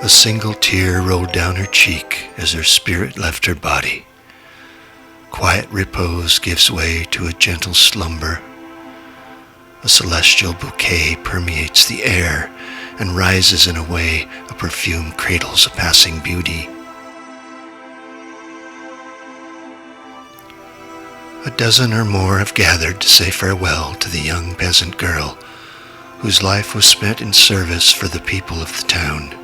A single tear rolled down her cheek as her spirit left her body. Quiet repose gives way to a gentle slumber. A celestial bouquet permeates the air and rises in a way a perfume cradles a passing beauty. A dozen or more have gathered to say farewell to the young peasant girl whose life was spent in service for the people of the town.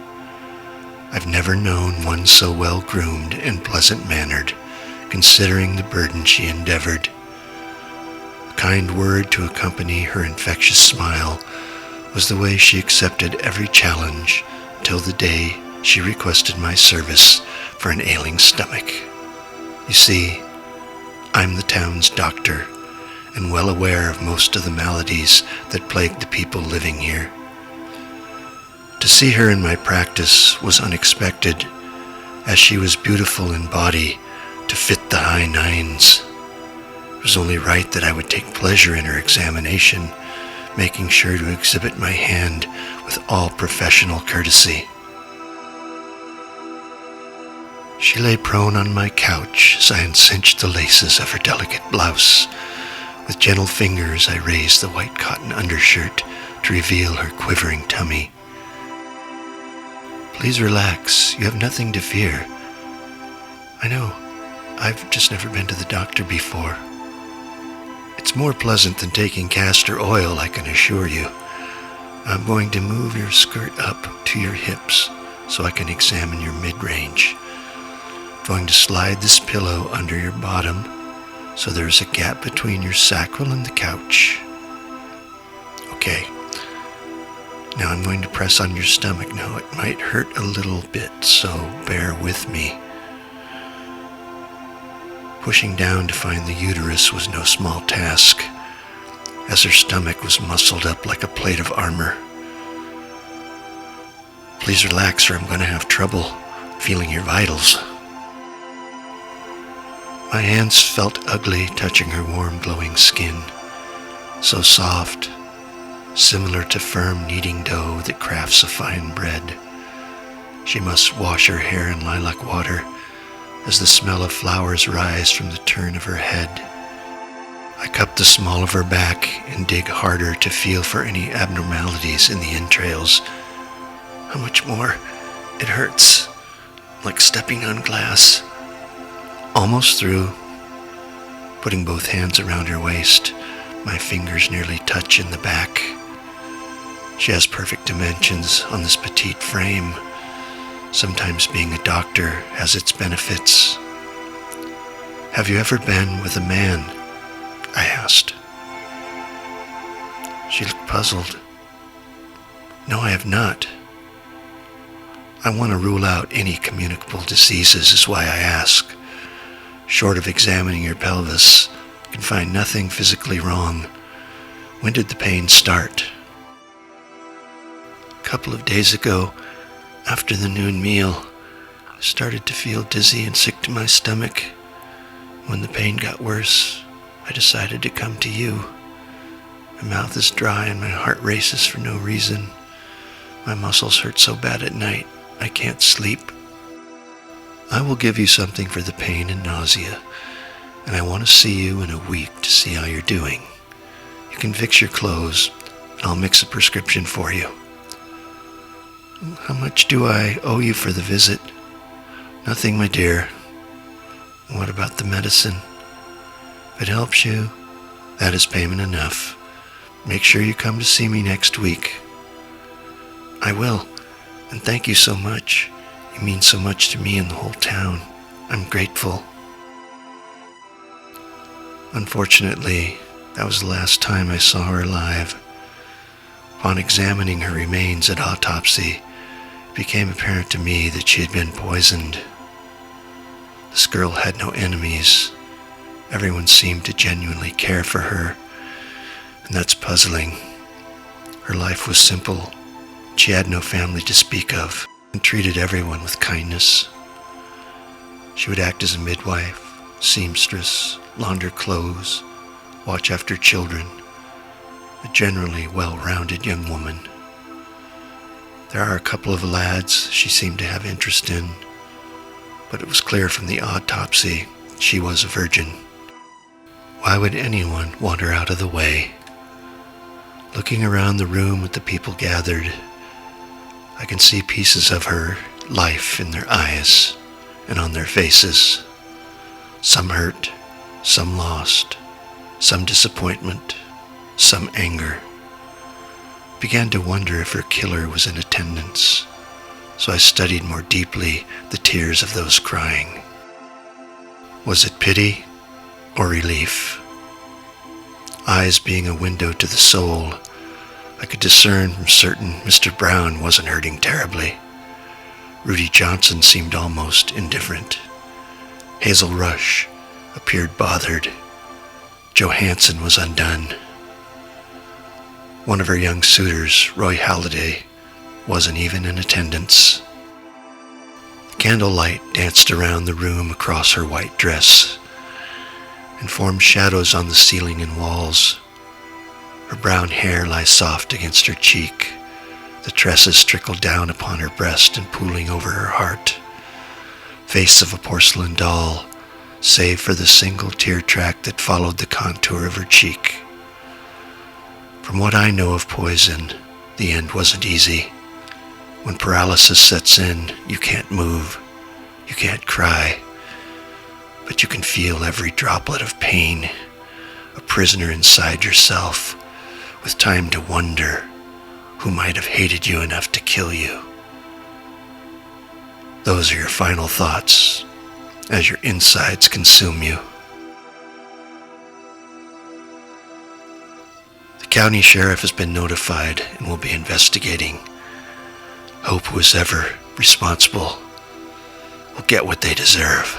I've never known one so well-groomed and pleasant-mannered, considering the burden she endeavored. A kind word to accompany her infectious smile was the way she accepted every challenge until the day she requested my service for an ailing stomach. You see, I'm the town's doctor, and well aware of most of the maladies that plague the people living here. To see her in my practice was unexpected, as she was beautiful in body to fit the high nines. It was only right that I would take pleasure in her examination, making sure to exhibit my hand with all professional courtesy. She lay prone on my couch as I uncinched the laces of her delicate blouse. With gentle fingers I raised the white cotton undershirt to reveal her quivering tummy. Please relax, you have nothing to fear. I know, I've just never been to the doctor before. It's more pleasant than taking castor oil, I can assure you. I'm going to move your skirt up to your hips so I can examine your mid-range. Going to slide this pillow under your bottom so there's a gap between your sacral and the couch. Okay. Now I'm going to press on your stomach. Now it might hurt a little bit, so bear with me. Pushing down to find the uterus was no small task, as her stomach was muscled up like a plate of armor. Please relax or I'm going to have trouble feeling your vitals. My hands felt ugly touching her warm, glowing skin, so soft, similar to firm kneading dough that crafts a fine bread. She must wash her hair in lilac water as the smell of flowers rise from the turn of her head. I cup the small of her back and dig harder to feel for any abnormalities in the entrails. How much more? It hurts, like stepping on glass. Almost through. Putting both hands around her waist, my fingers nearly touch in the back. She has perfect dimensions on this petite frame. Sometimes being a doctor has its benefits. Have you ever been with a man? I asked. She looked puzzled. No, I have not. I want to rule out any communicable diseases is why I ask. Short of examining your pelvis, I can find nothing physically wrong. When did the pain start? A couple of days ago, after the noon meal, I started to feel dizzy and sick to my stomach. When the pain got worse, I decided to come to you. My mouth is dry and my heart races for no reason. My muscles hurt so bad at night, I can't sleep. I will give you something for the pain and nausea, and I want to see you in a week to see how you're doing. You can fix your clothes, and I'll mix a prescription for you. How much do I owe you for the visit? Nothing, my dear. What about the medicine? If it helps you, that is payment enough. Make sure you come to see me next week. I will, and thank you so much. You mean so much to me and the whole town. I'm grateful. Unfortunately, that was the last time I saw her alive. Upon examining her remains at autopsy, it became apparent to me that she had been poisoned. This girl had no enemies. Everyone seemed to genuinely care for her, and that's puzzling. Her life was simple. She had no family to speak of, and treated everyone with kindness. She would act as a midwife, seamstress, launder clothes, watch after children, a generally well-rounded young woman. There are a couple of lads she seemed to have interest in, but it was clear from the autopsy she was a virgin. Why would anyone want her out of the way? Looking around the room at the people gathered, I can see pieces of her life in their eyes and on their faces. Some hurt, some lost, some disappointment, some anger. Began to wonder if her killer was in attendance, so I studied more deeply the tears of those crying. Was it pity or relief? Eyes being a window to the soul, I could discern from certain Mr. Brown wasn't hurting terribly. Rudy Johnson seemed almost indifferent. Hazel Rush appeared bothered. Johansson was undone. One of her young suitors, Roy Halladay, wasn't even in attendance. The candlelight danced around the room across her white dress and formed shadows on the ceiling and walls. Her brown hair lies soft against her cheek. The tresses trickle down upon her breast and pooling over her heart. Face of a porcelain doll, save for the single tear track that followed the contour of her cheek. From what I know of poison, the end wasn't easy. When paralysis sets in, you can't move, you can't cry, but you can feel every droplet of pain, a prisoner inside yourself, with time to wonder who might have hated you enough to kill you. Those are your final thoughts as your insides consume you. The county sheriff has been notified and will be investigating. Hope who is ever responsible will get what they deserve.